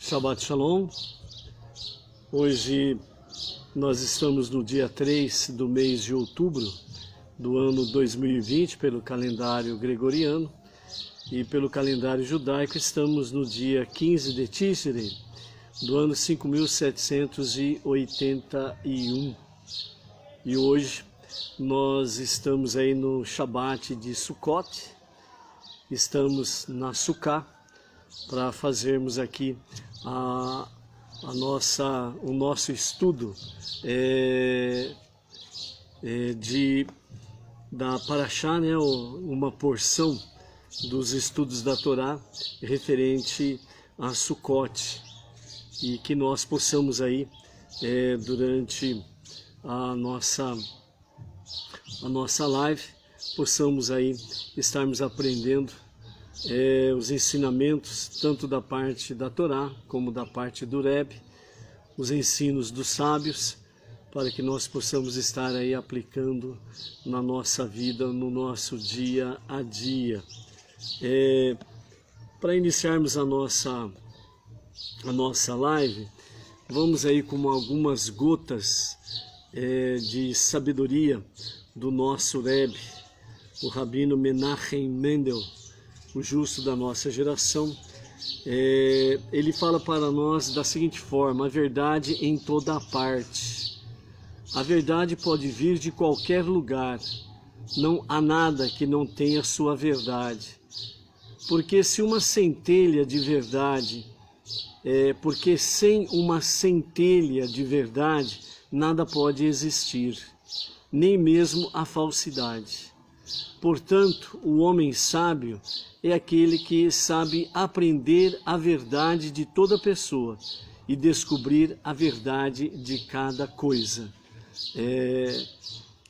Shabbat Shalom. Hoje nós estamos no dia 3 do mês de outubro do ano 2020 pelo calendário gregoriano, e pelo calendário judaico estamos no dia 15 de Tishrei do ano 5781. E hoje nós estamos aí no Shabat de Sukkot, estamos na Sukkah para fazermos aqui o nosso estudo da Parashá, né, uma porção dos estudos da Torá referente a Sukkot, e que nós possamos aí durante a nossa live, possamos aí estarmos aprendendo os ensinamentos tanto da parte da Torá como da parte do Rebbe, os ensinos dos sábios, para que nós possamos estar aí aplicando na nossa vida, no nosso dia a dia. Para iniciarmos a nossa live, vamos aí com algumas gotas de sabedoria do nosso Rebbe, o Rabino Menachem Mendel, o justo da nossa geração. Ele fala para nós da seguinte forma: a verdade em toda parte. A verdade pode vir de qualquer lugar, não há nada que não tenha sua verdade. Porque se uma centelha de verdade, porque sem uma centelha de verdade, nada pode existir, nem mesmo a falsidade. Portanto, o homem sábio é aquele que sabe aprender a verdade de toda pessoa e descobrir a verdade de cada coisa.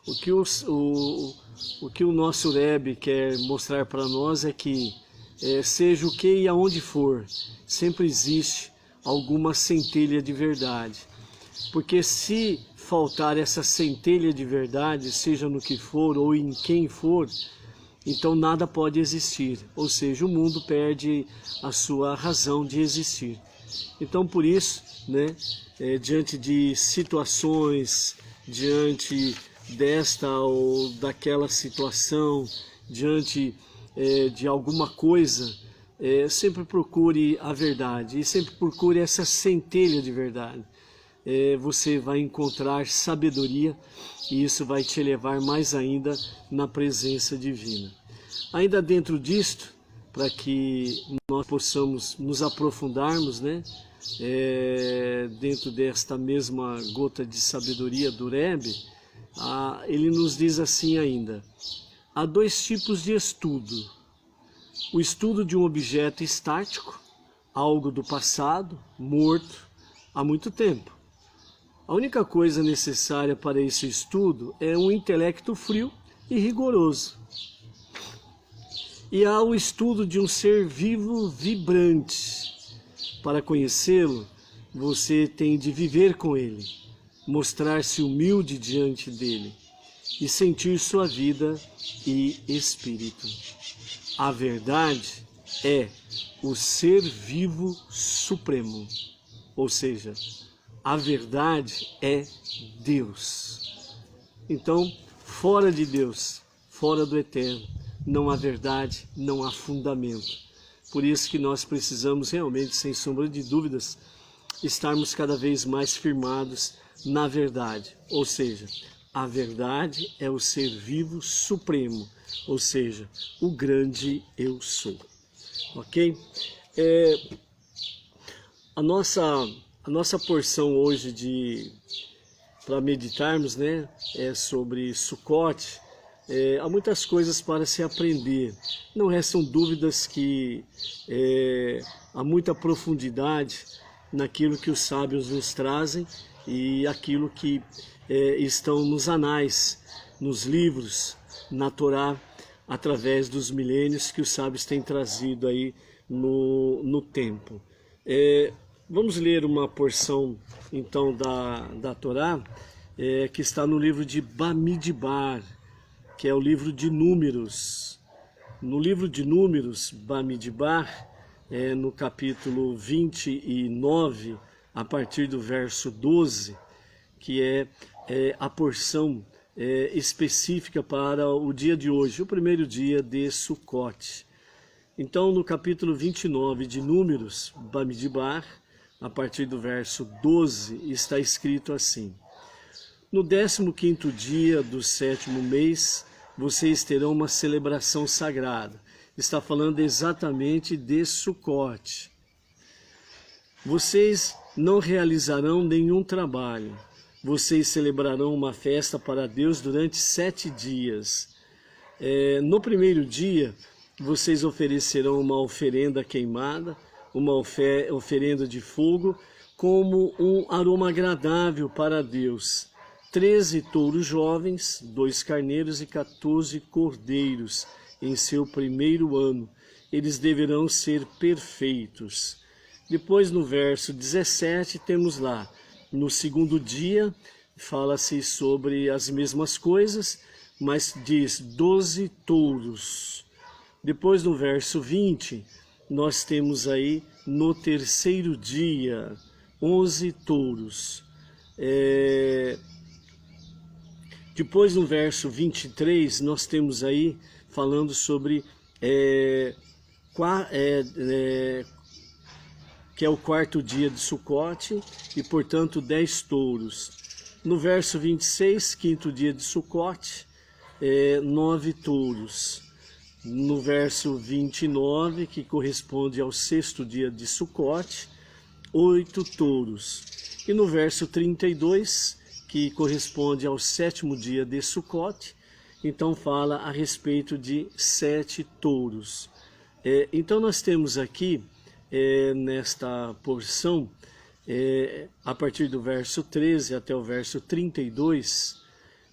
O que o nosso Rebbe quer mostrar para nós é que, seja o que e aonde for, sempre existe alguma centelha de verdade. Porque se faltar essa centelha de verdade, seja no que for ou em quem for, então nada pode existir, ou seja, o mundo perde a sua razão de existir. Então, por isso, né, diante de situações, diante desta ou daquela situação, diante de alguma coisa, sempre procure a verdade e sempre procure essa centelha de verdade. Você vai encontrar sabedoria e isso vai te elevar mais ainda na presença divina. Ainda dentro disto, para que nós possamos nos aprofundarmos, né, dentro desta mesma gota de sabedoria do Rebbe, ele nos diz assim ainda: há dois tipos de estudo: o estudo de um objeto estático, algo do passado, morto há muito tempo. A única coisa necessária para esse estudo é um intelecto frio e rigoroso. E há o estudo de um ser vivo vibrante. Para conhecê-lo, você tem de viver com ele, mostrar-se humilde diante dele e sentir sua vida e espírito. A verdade é o ser vivo supremo, ou seja, a verdade é Deus. Então, fora de Deus, fora do eterno, não há verdade, não há fundamento. Por isso que nós precisamos realmente, sem sombra de dúvidas, estarmos cada vez mais firmados na verdade. Ou seja, a verdade é o ser vivo supremo, ou seja, o grande eu sou. Ok? A nossa porção hoje para meditarmos, né, é sobre Sukkot. Há muitas coisas para se aprender. Não restam dúvidas que há muita profundidade naquilo que os sábios nos trazem e aquilo que estão nos anais, nos livros, na Torá, através dos milênios que os sábios têm trazido aí no tempo. Vamos ler uma porção, então, da Torá, que está no livro de Bamidbar, que é o livro de Números. No livro de Números, Bamidbar, no capítulo 29, a partir do verso 12, que é a porção específica para o dia de hoje, o primeiro dia de Sucote. Então, no capítulo 29 de Números, Bamidbar, a partir do verso 12, está escrito assim: no 15º dia do 7º mês, vocês terão uma celebração sagrada. Está falando exatamente de Sucote. Vocês não realizarão nenhum trabalho. Vocês celebrarão uma festa para Deus durante 7 dias. No primeiro dia, vocês oferecerão uma oferenda queimada, uma oferenda de fogo, como um aroma agradável para Deus. 13 touros jovens, 2 carneiros e 14 cordeiros em seu primeiro ano. Eles deverão ser perfeitos. Depois, no verso 17, temos lá, no segundo dia, fala-se sobre as mesmas coisas, mas diz 12 touros. Depois, no verso 20, nós temos aí, no terceiro dia, 11 touros. Depois, no verso 23, nós temos aí, falando sobre que é o quarto dia de Sucote, e portanto 10 touros. No verso 26, quinto dia de Sucote, 9 touros. No verso 29, que corresponde ao sexto dia de Sucote, 8 touros. E no verso 32, que corresponde ao 7º dia de Sucote, então fala a respeito de 7 touros. Então nós temos aqui, nesta porção, a partir do verso 13 até o verso 32,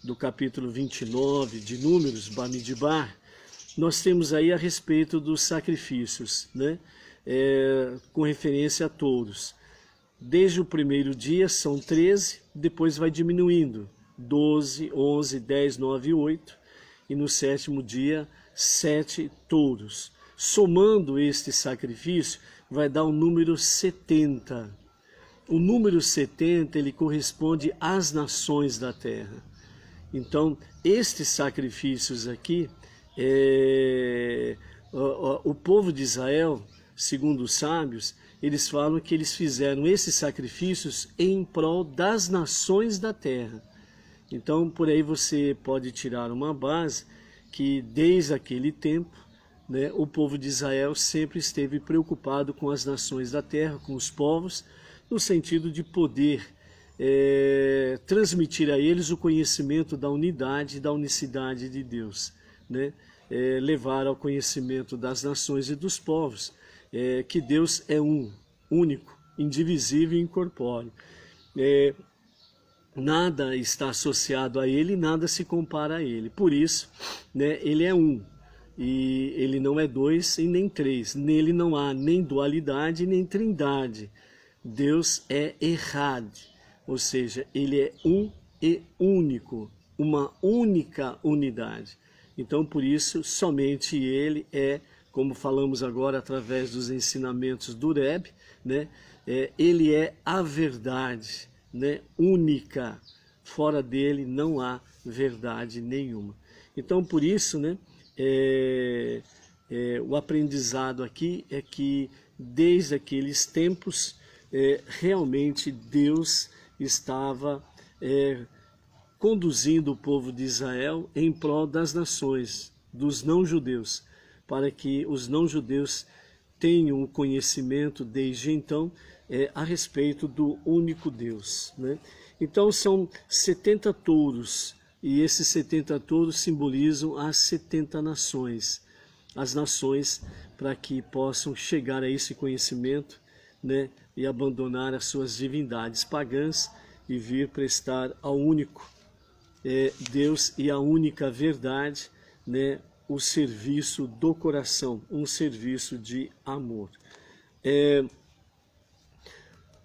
do capítulo 29 de Números, Bamidbar, nós temos aí a respeito dos sacrifícios, né? Com referência a touros. Desde o primeiro dia são 13, depois vai diminuindo, 12, 11, 10, 9 e 8, e no 7º dia 7 touros. Somando este sacrifício, vai dar o número 70. O número 70, ele corresponde às nações da terra. Então, estes sacrifícios aqui, o povo de Israel, segundo os sábios, eles falam que eles fizeram esses sacrifícios em prol das nações da terra. Então, por aí você pode tirar uma base que desde aquele tempo, né, o povo de Israel sempre esteve preocupado com as nações da terra, com os povos, no sentido de poder transmitir a eles o conhecimento da unidade e da unicidade de Deus, né? Levar ao conhecimento das nações e dos povos que Deus é único, indivisível e incorpóreo. Nada está associado a Ele, nada se compara a Ele. Por isso, né, Ele é um. E ele não é 2 e nem 3. Nele não há nem dualidade nem trindade. Deus é Errad, ou seja, ele é um e único, uma única unidade. Então, por isso, somente ele como falamos agora através dos ensinamentos do Rebbe, né, ele é a verdade, né, única. Fora dele não há verdade nenhuma. Então, por isso, né, o aprendizado aqui é que desde aqueles tempos realmente Deus estava conduzindo o povo de Israel em prol das nações, dos não-judeus, para que os não-judeus tenham o conhecimento desde então a respeito do único Deus, né? Então são 70 touros, e esses 70 touros simbolizam as 70 nações, as nações para que possam chegar a esse conhecimento, né, e abandonar as suas divindades pagãs e vir prestar ao único Deus e a única verdade, né, o serviço do coração, um serviço de amor.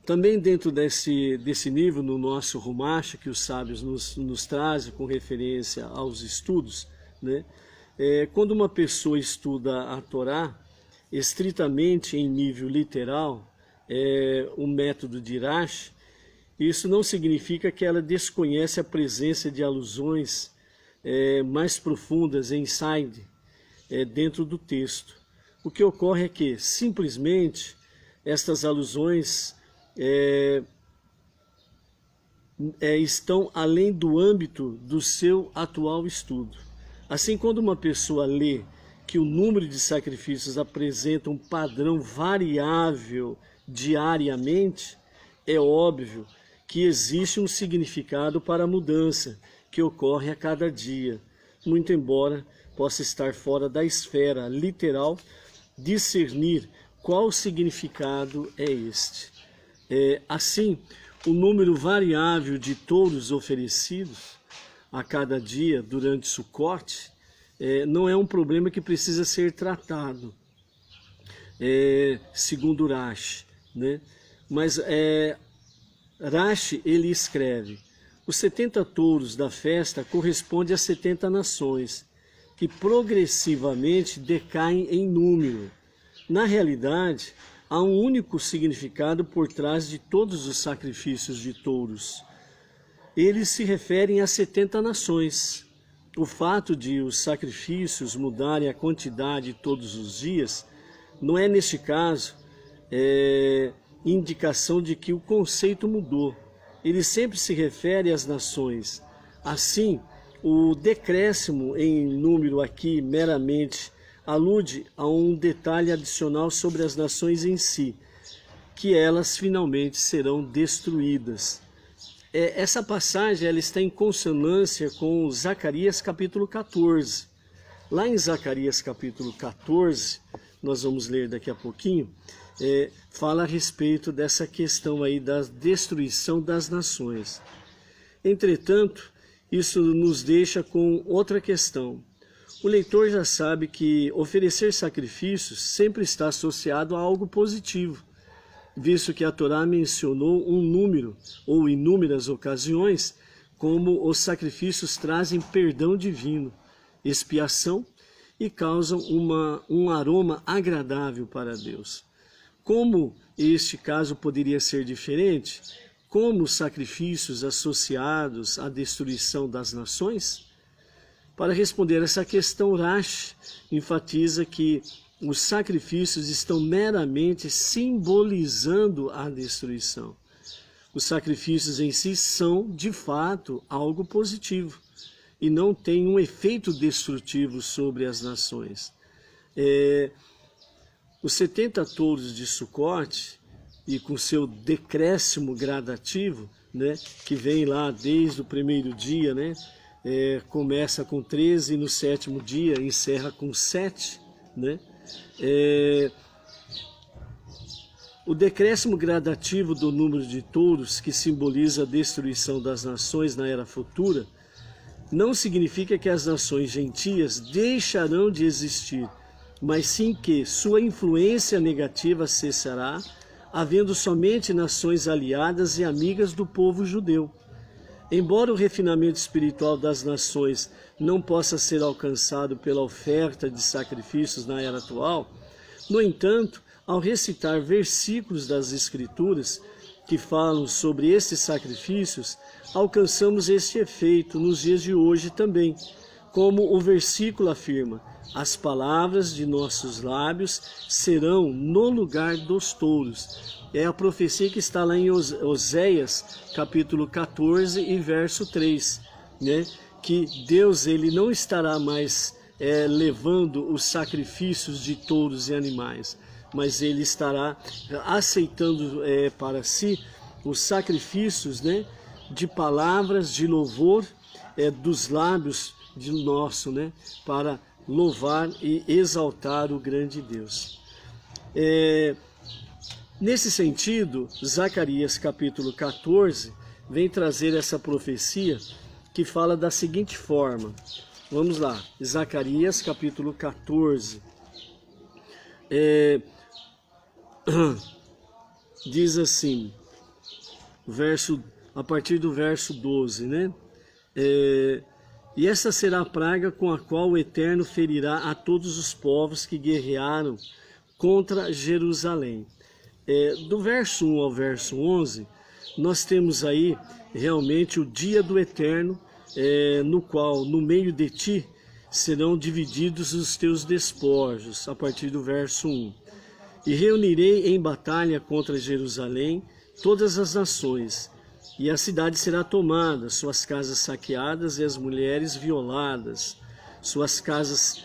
Também dentro desse nível, no nosso Rumash, que os sábios nos trazem com referência aos estudos, né? Quando uma pessoa estuda a Torá, estritamente em nível literal, o método de Rashi, isso não significa que ela desconhece a presença de alusões mais profundas inside, dentro do texto. O que ocorre é que, simplesmente, estas alusões estão além do âmbito do seu atual estudo. Assim, quando uma pessoa lê que o número de sacrifícios apresenta um padrão variável diariamente, é óbvio que existe um significado para a mudança que ocorre a cada dia, muito embora possa estar fora da esfera literal discernir qual significado é este. Assim, o número variável de touros oferecidos a cada dia durante Sukkot não é um problema que precisa ser tratado, segundo Rashi, né? Mas Rashi, ele escreve: os 70 touros da festa correspondem a 70 nações, que progressivamente decaem em número. Na realidade, há um único significado por trás de todos os sacrifícios de touros. Eles se referem a 70 nações. O fato de os sacrifícios mudarem a quantidade todos os dias não é, neste caso, indicação de que o conceito mudou. Ele sempre se refere às nações. Assim, o decréscimo em número aqui meramente alude a um detalhe adicional sobre as nações em si, que elas finalmente serão destruídas. Essa passagem ela está em consonância com Zacarias capítulo 14. Lá em Zacarias capítulo 14, nós vamos ler daqui a pouquinho, fala a respeito dessa questão aí da destruição das nações. Entretanto, isso nos deixa com outra questão. O leitor já sabe que oferecer sacrifícios sempre está associado a algo positivo, visto que a Torá mencionou um número, ou inúmeras ocasiões, como os sacrifícios trazem perdão divino, expiação e causam um aroma agradável para Deus. Como este caso poderia ser diferente? Como os sacrifícios associados à destruição das nações? Para responder essa questão, Rashi enfatiza que os sacrifícios estão meramente simbolizando a destruição. Os sacrifícios em si são, de fato, algo positivo e não têm um efeito destrutivo sobre as nações. Os 70 touros de Sukkot, e com seu decréscimo gradativo, né, que vem lá desde o primeiro dia, né, começa com 13 e no sétimo dia encerra com 7, né? O decréscimo gradativo do número de touros, que simboliza a destruição das nações na era futura, não significa que as nações gentias deixarão de existir, mas sim que sua influência negativa cessará, havendo somente nações aliadas e amigas do povo judeu. Embora o refinamento espiritual das nações não possa ser alcançado pela oferta de sacrifícios na era atual, no entanto, ao recitar versículos das Escrituras que falam sobre esses sacrifícios, alcançamos este efeito nos dias de hoje também, como o versículo afirma: as palavras de nossos lábios serão no lugar dos touros. É a profecia que está lá em Oséias, capítulo 14 e verso 3, né? Que Deus ele não estará mais levando os sacrifícios de touros e animais, mas ele estará aceitando para si os sacrifícios, né, de palavras de louvor dos lábios de nosso, né, para louvar e exaltar o grande Deus. Nesse sentido, Zacarias capítulo 14 vem trazer essa profecia que fala da seguinte forma. Vamos lá, Zacarias capítulo 14. Diz assim, a partir do verso 12, né? E essa será a praga com a qual o Eterno ferirá a todos os povos que guerrearam contra Jerusalém. Do verso 1 ao verso 11, nós temos aí realmente o dia do Eterno, no qual, no meio de ti, serão divididos os teus despojos, a partir do verso 1. E reunirei em batalha contra Jerusalém todas as nações, e a cidade será tomada, suas casas saqueadas e as mulheres violadas. Suas casas,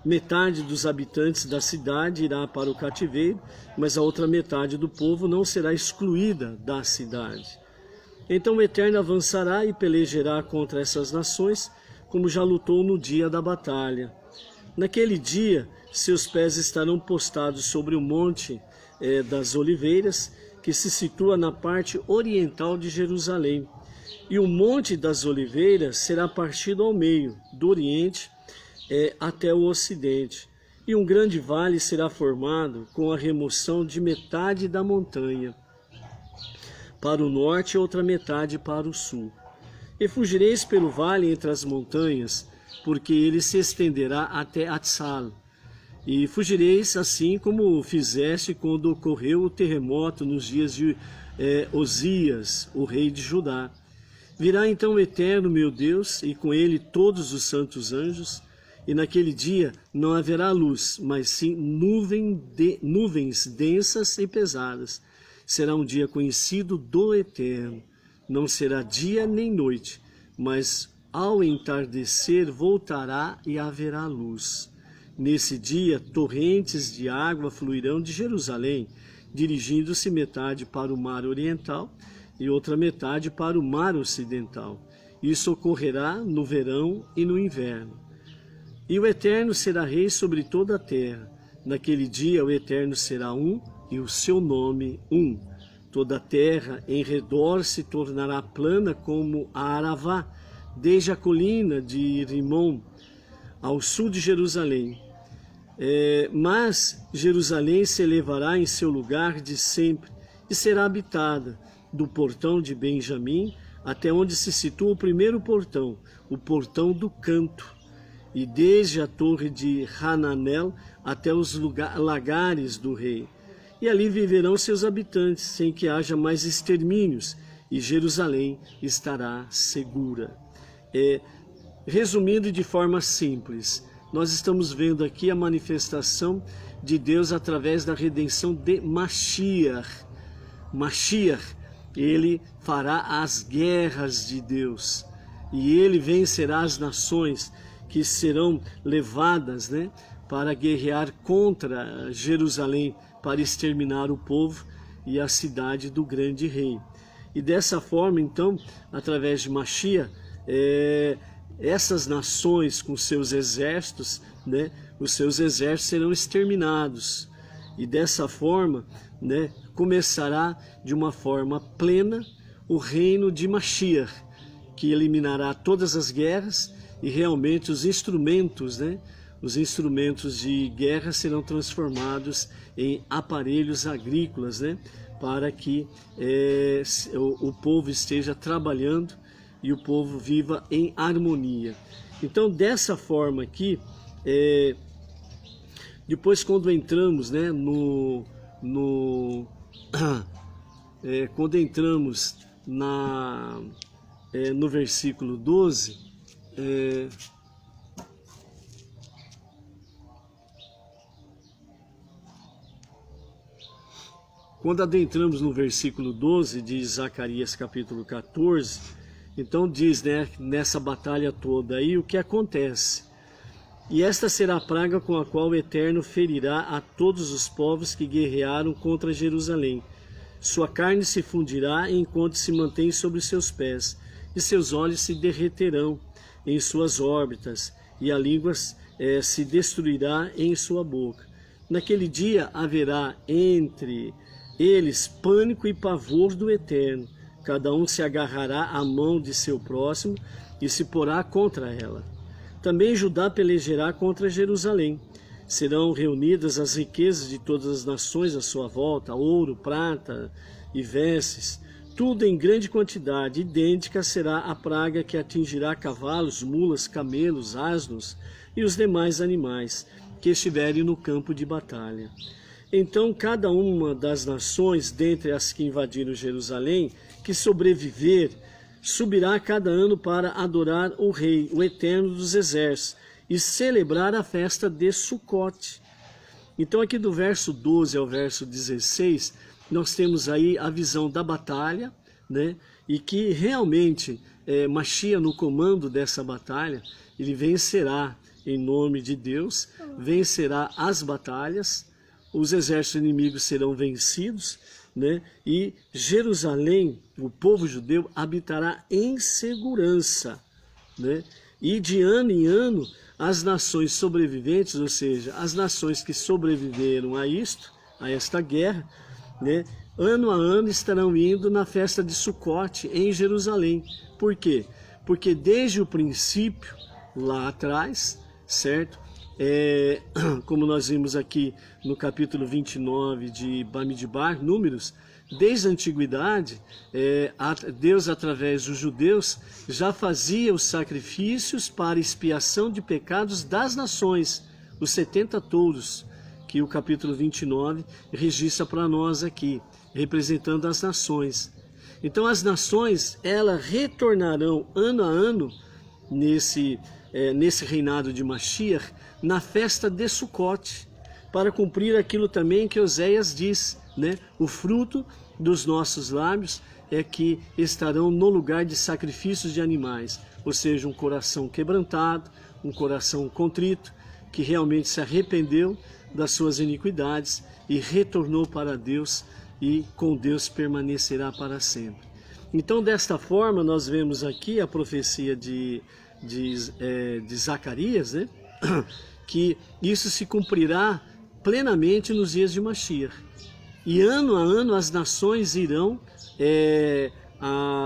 metade dos habitantes da cidade irá para o cativeiro, mas a outra metade do povo não será excluída da cidade. Então o Eterno avançará e pelejará contra essas nações, como já lutou no dia da batalha. Naquele dia, seus pés estarão postados sobre o monte das Oliveiras, que se situa na parte oriental de Jerusalém. E o Monte das Oliveiras será partido ao meio, do oriente até o ocidente. E um grande vale será formado com a remoção de metade da montanha para o norte e outra metade para o sul. E fugireis pelo vale entre as montanhas, porque ele se estenderá até Atzal. E fugireis assim como fizeste quando ocorreu o terremoto nos dias de Osias, o rei de Judá. Virá então o Eterno, meu Deus, e com ele todos os santos anjos, e naquele dia não haverá luz, mas sim nuvens densas e pesadas. Será um dia conhecido do Eterno. Não será dia nem noite, mas ao entardecer voltará e haverá luz. Nesse dia, torrentes de água fluirão de Jerusalém, dirigindo-se metade para o mar oriental e outra metade para o mar ocidental. Isso ocorrerá no verão e no inverno. E o Eterno será rei sobre toda a terra. Naquele dia o Eterno será um e o seu nome um. Toda a terra em redor se tornará plana como a Aravá, desde a colina de Rimon ao sul de Jerusalém. Mas Jerusalém se elevará em seu lugar de sempre e será habitada, do portão de Benjamim até onde se situa o primeiro portão, o portão do canto, e desde a torre de Hananel até os lagares do rei. E ali viverão seus habitantes, sem que haja mais extermínios, e Jerusalém estará segura. Resumindo de forma simples, nós estamos vendo aqui a manifestação de Deus através da redenção de Mashiach. Mashiach, ele fará as guerras de Deus, e ele vencerá as nações que serão levadas, para guerrear contra Jerusalém, para exterminar o povo e a cidade do grande rei. E dessa forma, então, através de Mashiach, essas nações com seus exércitos, os seus exércitos serão exterminados. E dessa forma, começará de uma forma plena o reino de Mashiach, que eliminará todas as guerras e realmente os instrumentos, os instrumentos de guerra serão transformados em aparelhos agrícolas, para que o povo esteja trabalhando e o povo viva em harmonia. Então, dessa forma aqui, depois quando entramos, quando entramos no versículo 12, quando adentramos no versículo 12 de Zacarias capítulo 14, então diz, nessa batalha toda aí, o que acontece. E esta será a praga com a qual o Eterno ferirá a todos os povos que guerrearam contra Jerusalém. Sua carne se fundirá enquanto se mantém sobre seus pés, e seus olhos se derreterão em suas órbitas, e a língua se destruirá em sua boca. Naquele dia haverá entre eles pânico e pavor do Eterno. Cada um se agarrará à mão de seu próximo e se porá contra ela. Também Judá pelejará contra Jerusalém. Serão reunidas as riquezas de todas as nações à sua volta, ouro, prata e vestes, tudo em grande quantidade. Idêntica será a praga que atingirá cavalos, mulas, camelos, asnos e os demais animais. que estiverem no campo de batalha. Então cada uma das nações, dentre as que invadiram Jerusalém, que sobreviver, subirá cada ano para adorar o Rei, o Eterno dos Exércitos, e celebrar a festa de Sucote. Então aqui do verso 12 ao verso 16, nós temos aí a visão da batalha, né? E que realmente Mashiach no comando dessa batalha, ele vencerá em nome de Deus, vencerá as batalhas, os exércitos inimigos serão vencidos, né? E Jerusalém, o povo judeu, habitará em segurança, né? E de ano em ano, as nações sobreviventes, ou seja, as nações que sobreviveram a isto, a esta guerra, né? Ano a ano estarão indo na festa de Sucote em Jerusalém. Por quê? Porque desde o princípio, lá atrás, certo? Como nós vimos aqui no capítulo 29 de Bamidbar, Números, desde a antiguidade, Deus, através dos judeus, já fazia os sacrifícios para expiação de pecados das nações, os 70 touros, que o capítulo 29 registra para nós aqui, representando as nações. Então as nações, elas retornarão ano a ano nesse reinado de Mashiach, na festa de Sucote, para cumprir aquilo também que Oséias diz, né? O fruto dos nossos lábios é que estarão no lugar de sacrifícios de animais, ou seja, um coração quebrantado, um coração contrito, que realmente se arrependeu das suas iniquidades e retornou para Deus, e com Deus permanecerá para sempre. Então, desta forma, nós vemos aqui a profecia de Zacarias, né? Que isso se cumprirá plenamente nos dias de Mashiach. E ano a ano as nações irão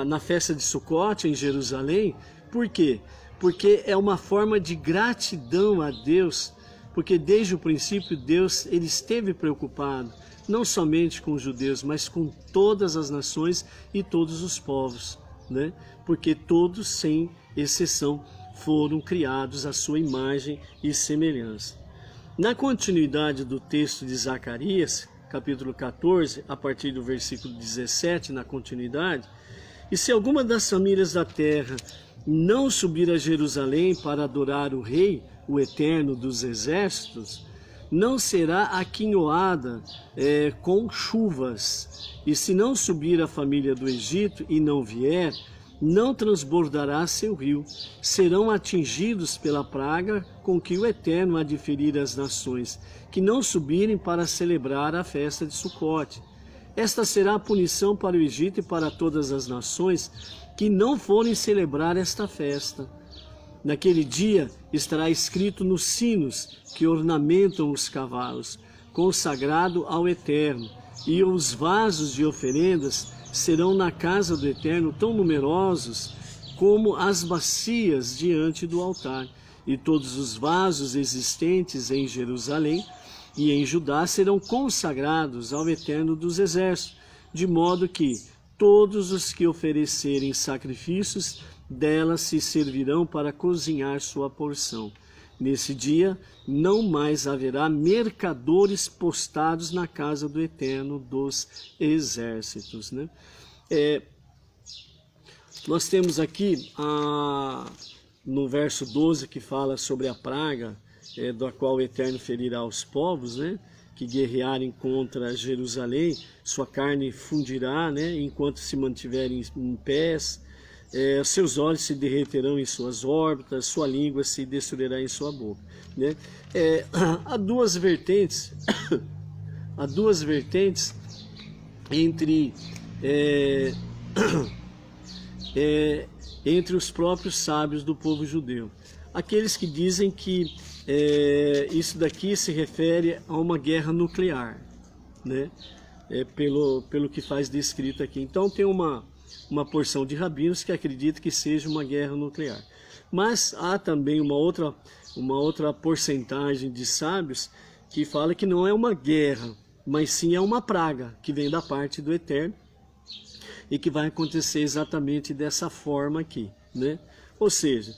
na festa de Sucote em Jerusalém. Por quê? Porque é uma forma de gratidão a Deus, porque desde o princípio Deus ele esteve preocupado não somente com os judeus, mas com todas as nações e todos os povos, né? Porque todos, sem exceção, foram criados à sua imagem e semelhança. Na continuidade do texto de Zacarias, capítulo 14, a partir do versículo 17, na continuidade, e se alguma das famílias da terra não subir a Jerusalém para adorar o Rei, o Eterno dos Exércitos, não será aquinhoada com chuvas. E se não subir a família do Egito e não vier, não transbordará seu rio. Serão atingidos pela praga com que o Eterno há de ferir as nações, que não subirem para celebrar a festa de Sucote. Esta será a punição para o Egito e para todas as nações que não forem celebrar esta festa. Naquele dia estará escrito nos sinos que ornamentam os cavalos, consagrado ao Eterno, e os vasos de oferendas serão na casa do Eterno tão numerosos como as bacias diante do altar. E todos os vasos existentes em Jerusalém e em Judá serão consagrados ao Eterno dos Exércitos, de modo que todos os que oferecerem sacrifícios delas se servirão para cozinhar sua porção. Nesse dia não mais haverá mercadores postados na casa do Eterno dos Exércitos, né? Nós temos aqui no verso 12 que fala sobre a praga da qual o Eterno ferirá os povos, né? Que guerrearem contra Jerusalém, sua carne fundirá, né? Enquanto se mantiverem em pés. Seus olhos se derreterão em suas órbitas, sua língua se destruirá em sua boca, né? Há duas vertentes, entre os próprios sábios do povo judeu. Aqueles que dizem que isso daqui se refere a uma guerra nuclear, né? Pelo que faz descrito aqui. Então tem uma porção de rabinos que acredita que seja uma guerra nuclear. Mas há também uma outra porcentagem de sábios que fala que não é uma guerra, mas sim é uma praga que vem da parte do Eterno e que vai acontecer exatamente dessa forma aqui, né? Ou seja,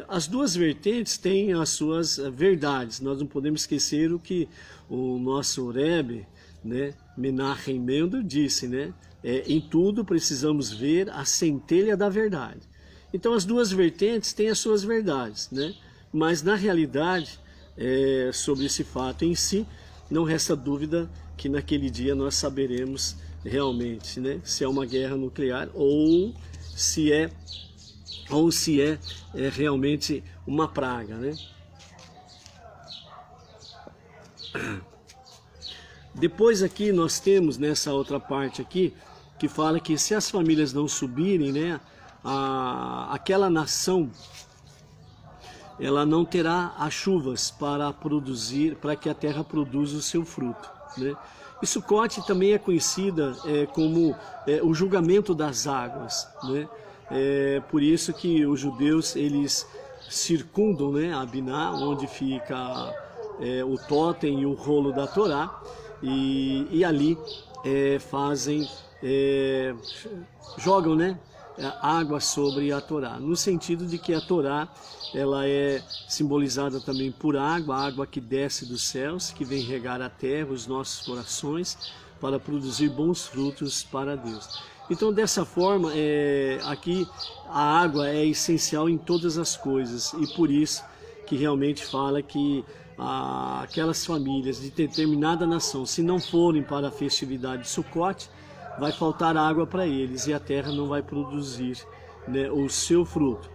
as duas vertentes têm as suas verdades. Nós não podemos esquecer o que o nosso Rebbe, né, Menachem Mendel, disse, né? Em tudo precisamos ver a centelha da verdade. Então as duas vertentes têm as suas verdades, né? Mas na realidade, sobre esse fato em si, não resta dúvida que naquele dia nós saberemos realmente, né, se é uma guerra nuclear ou se é realmente uma praga, né? Depois aqui nós temos nessa outra parte aqui que fala que se as famílias não subirem, né, aquela nação ela não terá as chuvas para produzir, para que a terra produza o seu fruto, né? E Sucote também é conhecida como o julgamento das águas, né? Por isso que os judeus eles circundam, né, a Biná, onde fica o tótem e o rolo da Torá, e ali fazem, jogam, né, água sobre a Torá, no sentido de que a Torá ela é simbolizada também por água, a água que desce dos céus, que vem regar a terra, os nossos corações, para produzir bons frutos para Deus. Então, dessa forma, aqui a água é essencial em todas as coisas, e por isso que realmente fala que aquelas famílias de determinada nação, se não forem para a festividade de Sucote, vai faltar água para eles e a terra não vai produzir, né, o seu fruto.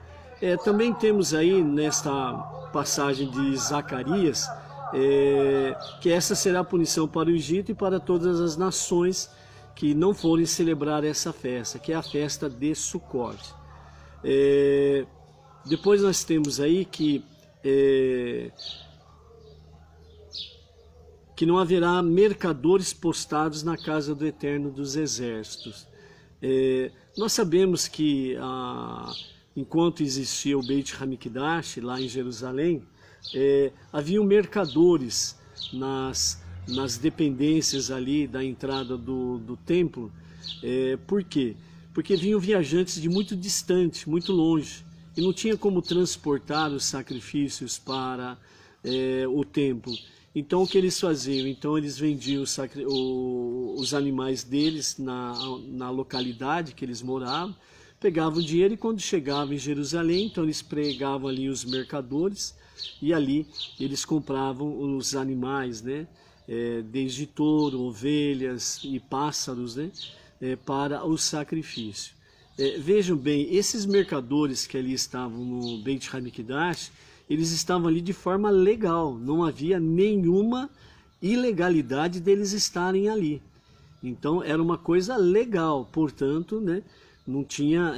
Também temos aí nesta passagem de Zacarias que essa será a punição para o Egito e para todas as nações que não forem celebrar essa festa, que é a festa de Sucote. Depois nós temos aí que não haverá mercadores postados na casa do Eterno dos Exércitos. Nós sabemos que enquanto existia o Beit Hamikdash lá em Jerusalém, haviam mercadores nas dependências ali da entrada do templo. Por quê? Porque vinham viajantes de muito distante, muito longe, e não tinha como transportar os sacrifícios para o templo. Então o que eles faziam? Então eles vendiam os animais deles na localidade que eles moravam, pegavam o dinheiro e quando chegavam em Jerusalém, então eles pregavam ali os mercadores e ali eles compravam os animais, né? Desde touro, ovelhas e pássaros, né? Para o sacrifício. Vejam bem, esses mercadores que ali estavam no Beit Hamikdash, eles estavam ali de forma legal, não havia nenhuma ilegalidade deles estarem ali. Então era uma coisa legal, portanto, né, não tinha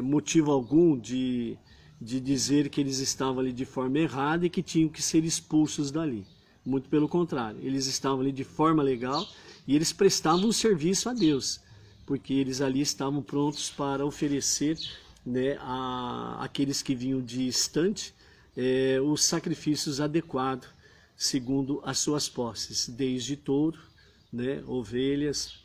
motivo algum de dizer que eles estavam ali de forma errada e que tinham que ser expulsos dali. Muito pelo contrário, eles estavam ali de forma legal e eles prestavam um serviço a Deus, porque eles ali estavam prontos para oferecer, né, àqueles que vinham distante os sacrifícios adequados segundo as suas posses, desde touro, né, ovelhas,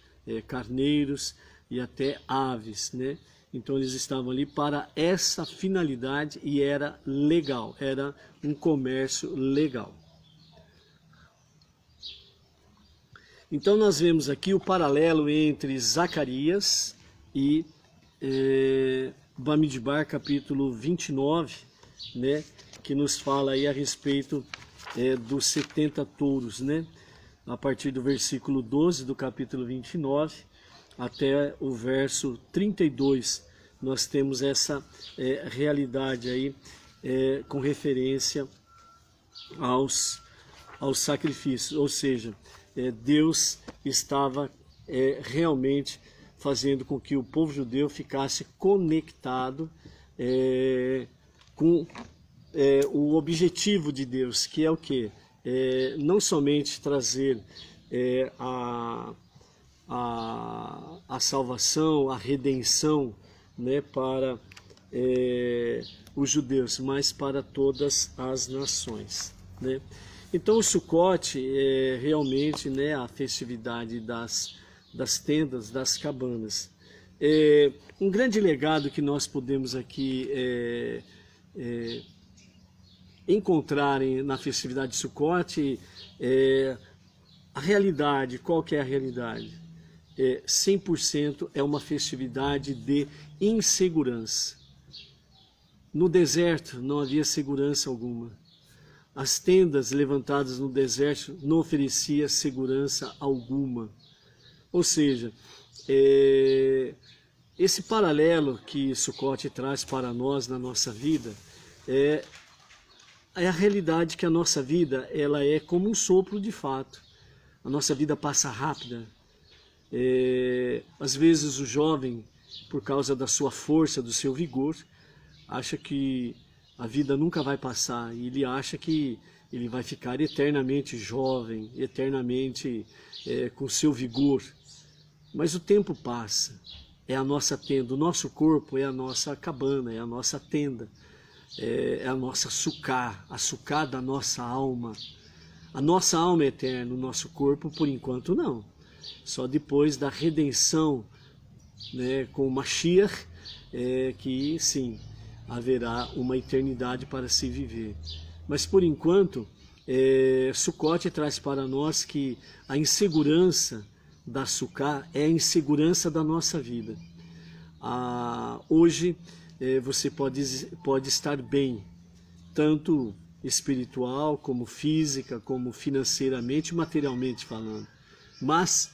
carneiros e até aves, né? Então eles estavam ali para essa finalidade e era legal, era um comércio legal. Então nós vemos aqui o paralelo entre Zacarias e Bamidbar, capítulo 29, né, que nos fala aí a respeito dos 70 touros, né, a partir do versículo 12 do capítulo 29 até o verso 32, nós temos essa realidade aí com referência aos sacrifícios, ou seja, Deus estava realmente fazendo com que o povo judeu ficasse conectado com o objetivo de Deus, que é o quê? Não somente trazer a salvação, a redenção, né, para os judeus, mas para todas as nações, né? Então o Sucote é realmente, né, a festividade das tendas, das cabanas. Um grande legado que nós podemos aqui encontrar na festividade de Sukkot a realidade. Qual que é a realidade? 100% é uma festividade de insegurança. No deserto não havia segurança alguma. As tendas levantadas no deserto não ofereciam segurança alguma. Ou seja, esse paralelo que Sukkot traz para nós na nossa vida é a realidade que a nossa vida ela é como um sopro de fato. A nossa vida passa rápida. Às vezes o jovem, por causa da sua força, do seu vigor, acha que a vida nunca vai passar, e ele acha que ele vai ficar eternamente jovem, eternamente com seu vigor. Mas o tempo passa, é a nossa tenda, o nosso corpo é a nossa cabana, é a nossa tenda, é a nossa sucá, a sucá da nossa alma. A nossa alma é eterna, o nosso corpo por enquanto não. Só depois da redenção, né, com o Mashiach, que sim, haverá uma eternidade para se viver. Mas por enquanto, Sukkot traz para nós que a insegurança da Sukkah é a insegurança da nossa vida. Hoje você pode estar bem, tanto espiritual, como física, como financeiramente, materialmente falando. Mas